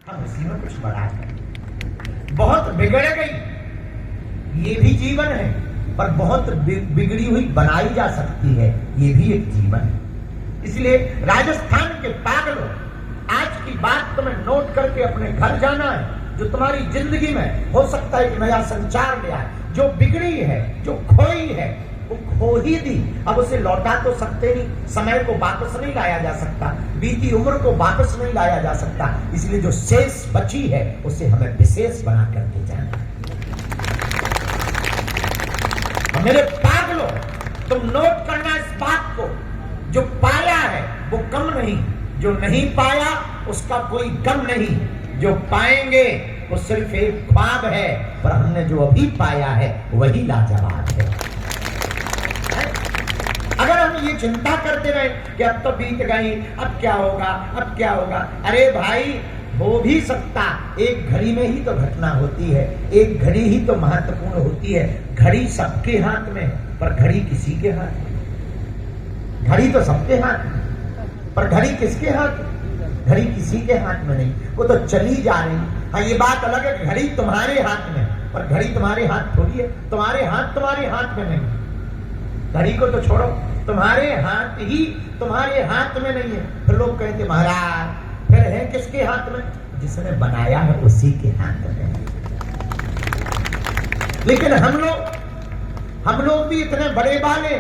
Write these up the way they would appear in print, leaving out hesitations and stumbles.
हम उसी में कुछ बढ़ा है। बहुत बिगड़ गई, ये भी जीवन है, पर बहुत बिगड़ी हुई बनाई जा सकती है, ये भी एक जीवन है। इसलिए राजस्थान के पागलों, आज की बात तुम्हें नोट करके अपने घर जाना है। जो तुम्हारी जिंदगी में हो सकता है कि नया संचार ले आए, जो बिगड़ी है, जो खोई है, वो खो ही दी, अब उसे लौटा तो सकते नहीं, समय को वापस नहीं लाया जा सकता, बीती उम्र को वापस नहीं लाया जा सकता। इसलिए जो शेष बची है उसे हमें विशेष बना करके जाना। मेरे पागलों, तुम नोट करना इस बात को, जो पाया है वो कम नहीं, जो नहीं पाया उसका कोई गम नहीं, जो पाएंगे वो सिर्फ एक ख्वाब है, पर हमने जो अभी पाया है वही लाजवाब है। अगर हम ये चिंता करते रहे कि अब तो बीत गई, अब क्या होगा, अब क्या होगा, अरे भाई हो भी सकता, एक घड़ी में ही तो घटना होती है, एक घड़ी ही तो महत्वपूर्ण होती है। घड़ी सबके हाथ में, पर घड़ी किसी के हाथ में। घड़ी तो सबके हाथ में, पर घड़ी किसके हाथ में? घड़ी किसी के हाथ में नहीं, वो तो चली जा रही। हाँ, ये बात अलग है, घड़ी तुम्हारे हाथ में, पर घड़ी तुम्हारे हाथ थोड़ी है, तुम्हारे हाथ में नहीं। घड़ी को तो छोड़ो, तुम्हारे हाथ ही तुम्हारे हाथ में नहीं है। फिर लोग कहते महाराज फिर है किसके हाथ में? जिसने बनाया है उसी के हाथ में। लेकिन हम लोग भी इतने बड़े वाले,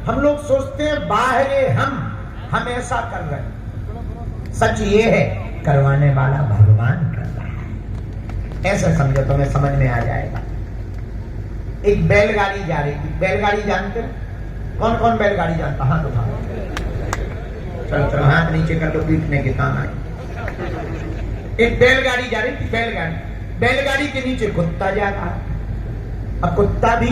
हम लोग सोचते हैं बाहरे हम ऐसा कर रहे हैं। सच ये है, करवाने वाला भगवान कर रहा है। ऐसे समझो, तुम्हें समझ में आ जाएगा। एक बैलगाड़ी जा रही थी, बैलगाड़ी जानते हैं? कौन कौन बैलगाड़ी जानता? हाथ उठाओ, चलो चलो हाथ नीचे कर दो, पीटने के काम आए। एक बैलगाड़ी जा रही थी, बैलगाड़ी के नीचे कुत्ता जा रहा। अब कुत्ता भी